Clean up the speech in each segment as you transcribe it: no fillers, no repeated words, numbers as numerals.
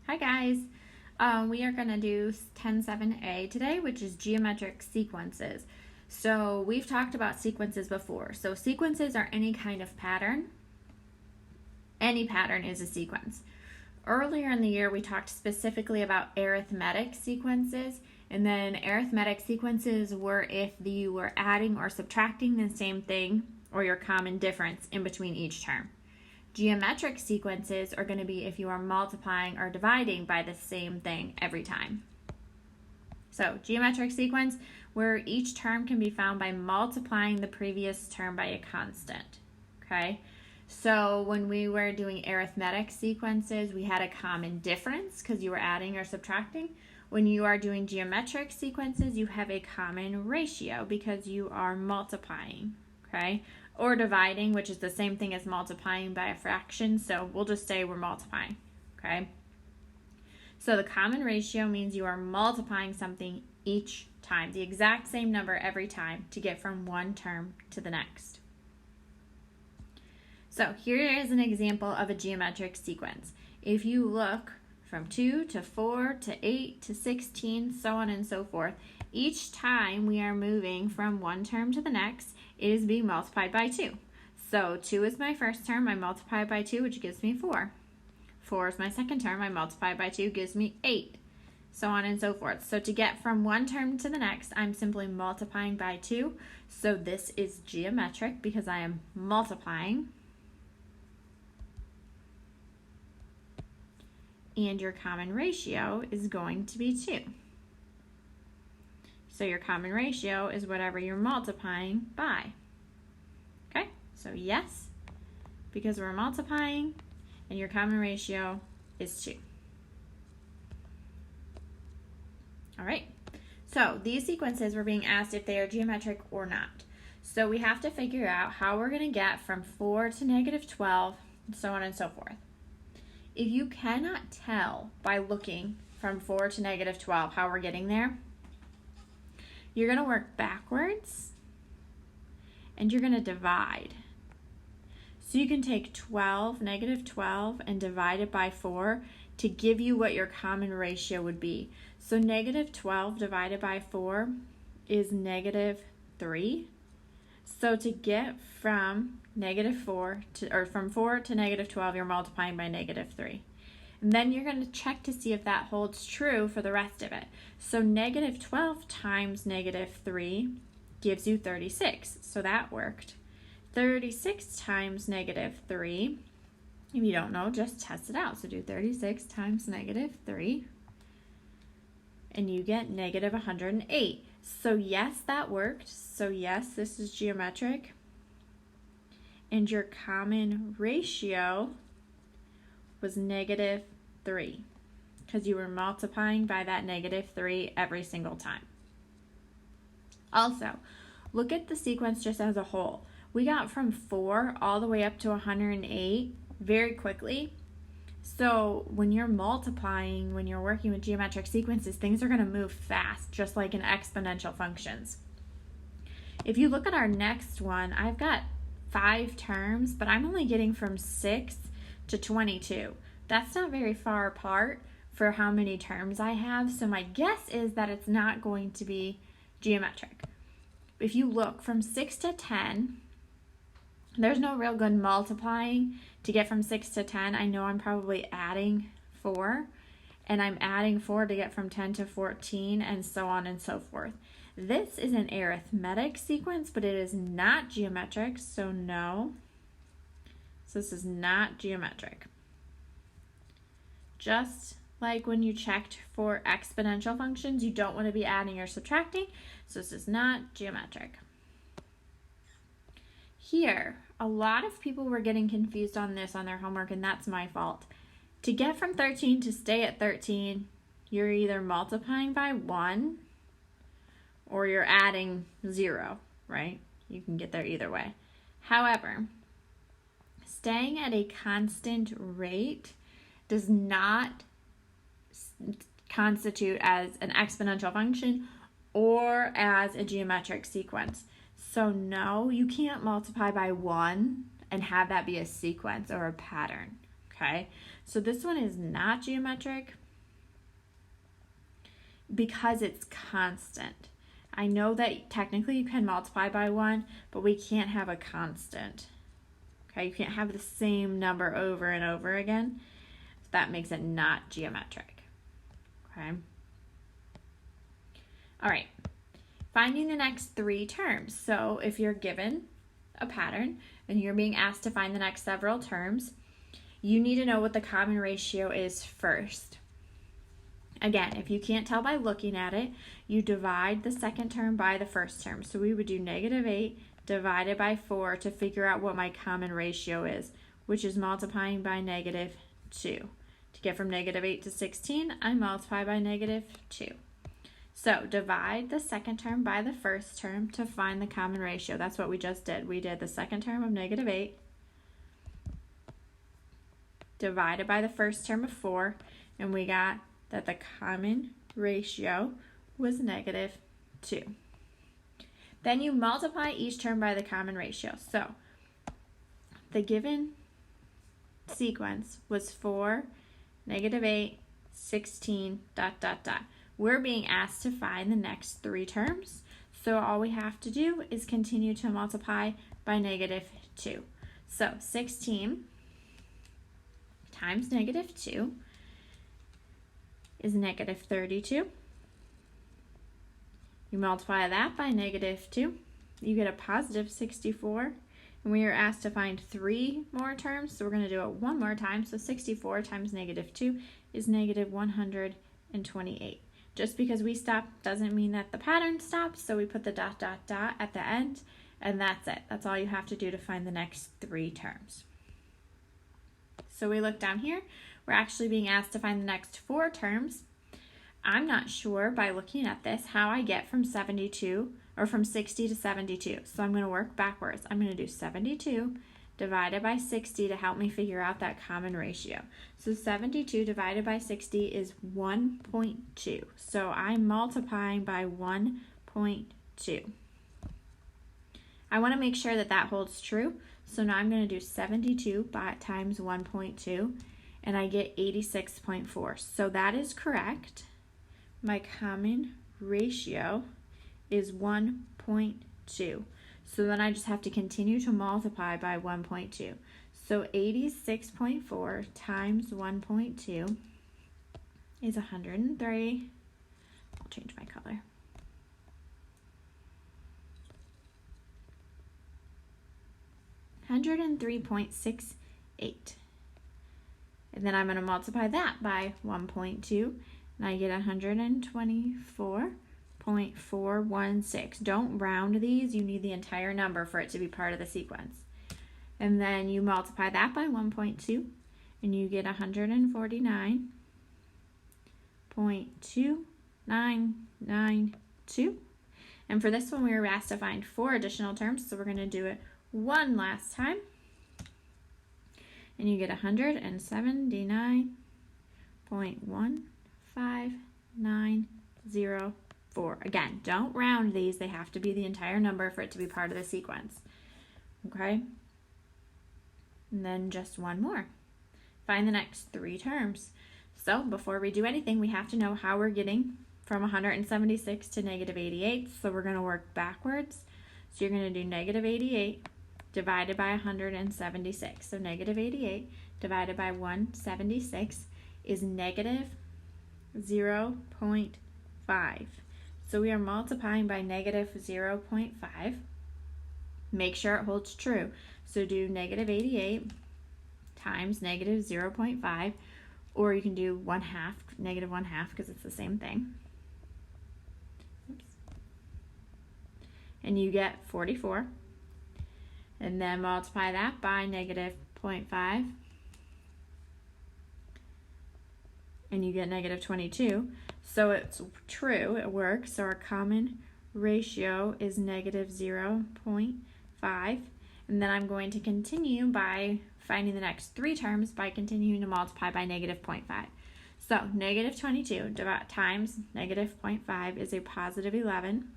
Hi guys. We are going to do 10.7a today, which is geometric sequences. So we've talked about sequences before. So sequences are any kind of pattern. Any pattern is a sequence. Earlier in the year, we talked specifically about arithmetic sequences. And then arithmetic sequences were if you were adding or subtracting the same thing or your common difference in between each term. Geometric sequences are going to be if you are multiplying or dividing by the same thing every time. So geometric sequence, where each term can be found by multiplying the previous term by a constant. Okay, so when we were doing arithmetic sequences, we had a common difference because you were adding or subtracting. When you are doing geometric sequences, you have a common ratio because you are multiplying. Okay, or dividing, which is the same thing as multiplying by a fraction, so we'll just say we're multiplying, okay? So the common ratio means you are multiplying something each time, the exact same number every time to get from one term to the next. So here is an example of a geometric sequence. If you look from 2 to 4 to 8 to 16, so on and so forth, each time we are moving from one term to the next, it is being multiplied by 2. So 2 is my first term, I multiply by 2, which gives me 4. 4 is my second term, I multiply by 2, gives me 8. So on and so forth. So to get from one term to the next, I'm simply multiplying by 2. So this is geometric because I am multiplying. And your common ratio is going to be 2. So your common ratio is whatever you're multiplying by. Okay, so yes, because we're multiplying, and your common ratio is 2. All right, so these sequences were being asked if they are geometric or not. So we have to figure out how we're going to get from 4 to negative 12, and so on and so forth. If you cannot tell by looking from 4 to negative 12 how we're getting there, you're going to work backwards and you're going to divide. So you can take 12, negative 12, and divide it by 4 to give you what your common ratio would be. So negative 12 divided by 4 is negative 3. So to get from negative 4 to, or from 4 to negative 12, you're multiplying by negative 3. And then you're going to check to see if that holds true for the rest of it. So negative 12 times negative 3 gives you 36. So that worked. 36 times negative 3, if you don't know, just test it out. So do 36 times negative 3, and you get negative 108. So yes, that worked. So yes, this is geometric. And your common ratio was negative 3 because you were multiplying by that negative 3 every single time. Also, look at the sequence just as a whole. We got from 4 all the way up to 108 very quickly. So when you're multiplying, when you're working with geometric sequences, things are going to move fast, just like in exponential functions. If you look at our next one, I've got 5 terms, but I'm only getting from 6 to 22. That's not very far apart for how many terms I have, so my guess is that it's not going to be geometric. If you look from 6 to 10, there's no real good multiplying to get from 6 to 10. I know I'm probably adding 4, and I'm adding 4 to get from 10 to 14, and so on and so forth. This is an arithmetic sequence, but it is not geometric, so no. So this is not geometric. Just like when you checked for exponential functions, you don't want to be adding or subtracting, so this is not geometric. Here, a lot of people were getting confused on this on their homework, and that's my fault. To get from 13 to stay at 13, you're either multiplying by 1 or you're adding 0, right? You can get there either way. However, staying at a constant rate does not constitute as an exponential function or as a geometric sequence. So no, you can't multiply by 1 and have that be a sequence or a pattern, okay? So this one is not geometric. because it's constant. I know that technically you can multiply by 1, but we can't have a constant. Okay, you can't have the same number over and over again. So that makes it not geometric. Okay. All right. Finding the next 3 terms. So if you're given a pattern and you're being asked to find the next several terms, you need to know what the common ratio is first. Again, if you can't tell by looking at it, you divide the second term by the first term. So we would do -8 divided by 4 to figure out what my common ratio is, which is multiplying by -2. To get from -8 to 16, I multiply by -2. So divide the second term by the first term to find the common ratio. That's what we just did. We did the second term of -8 divided by the first term of 4, and we got that the common ratio was -2. Then you multiply each term by the common ratio. So the given sequence was 4, -8, 16, ... We're being asked to find the next 3 terms. So all we have to do is continue to multiply by -2. So 16 times -2 is -32. You multiply that by -2, you get a positive 64. And we are asked to find 3 more terms, so we're going to do it one more time. So 64 times -2 is -128. Just because we stop doesn't mean that the pattern stops, so we put the ... at the end, and that's it. That's all you have to do to find the next 3 terms. So we look down here. We're actually being asked to find the next 4 terms. I'm not sure by looking at this how I get from 72 or from 60 to 72. So I'm going to work backwards. I'm going to do 72 divided by 60 to help me figure out that common ratio. So 72 divided by 60 is 1.2. So I'm multiplying by 1.2. I want to make sure that that holds true. So now I'm going to do 72 times 1.2, and I get 86.4. So that is correct. My common ratio is 1.2. So then I just have to continue to multiply by 1.2. So 86.4 times 1.2 is 103. I'll change my color. $103.68. And then I'm going to multiply that by 1.2, and I get 124.416. Don't round these. You need the entire number for it to be part of the sequence. And then you multiply that by 1.2, and you get 149.2992. And for this one, we were asked to find 4 additional terms, so we're going to do it one last time. And you get 179.15904. Again, don't round these. They have to be the entire number for it to be part of the sequence. Okay? And then just one more. Find the next 3 terms. So before we do anything, we have to know how we're getting from 176 to -88. So we're going to work backwards. So you're going to do -88 divided by 176. So -88 divided by 176 is -0.5. So we are multiplying by -0.5. Make sure it holds true. So do -88 times -0.5, or you can do -1/2 because it's the same thing. Oops. And you get 44. And then multiply that by -0.5. And you get -22. So it's true, it works. So our common ratio is -0.5. And then I'm going to continue by finding the next 3 terms by continuing to multiply by -0.5. So -22 times -0.5 is a positive 11.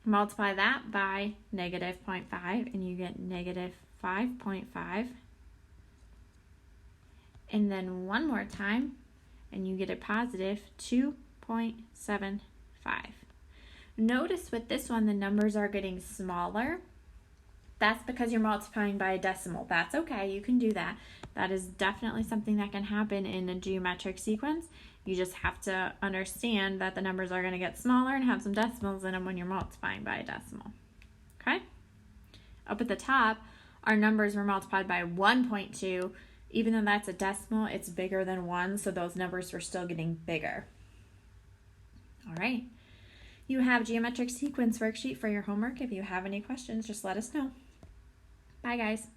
Multiply that by -0.5 and you get -5.5. and then one more time, and you get a positive 2.75. Notice with this one, the numbers are getting smaller. That's because you're multiplying by a decimal. That's okay, you can do that. That is definitely something that can happen in a geometric sequence. You just have to understand that the numbers are going to get smaller and have some decimals in them when you're multiplying by a decimal. Okay? Up at the top, our numbers were multiplied by 1.2. Even though that's a decimal, it's bigger than 1, so those numbers were still getting bigger. All right. You have geometric sequence worksheet for your homework. If you have any questions, just let us know. Bye, guys.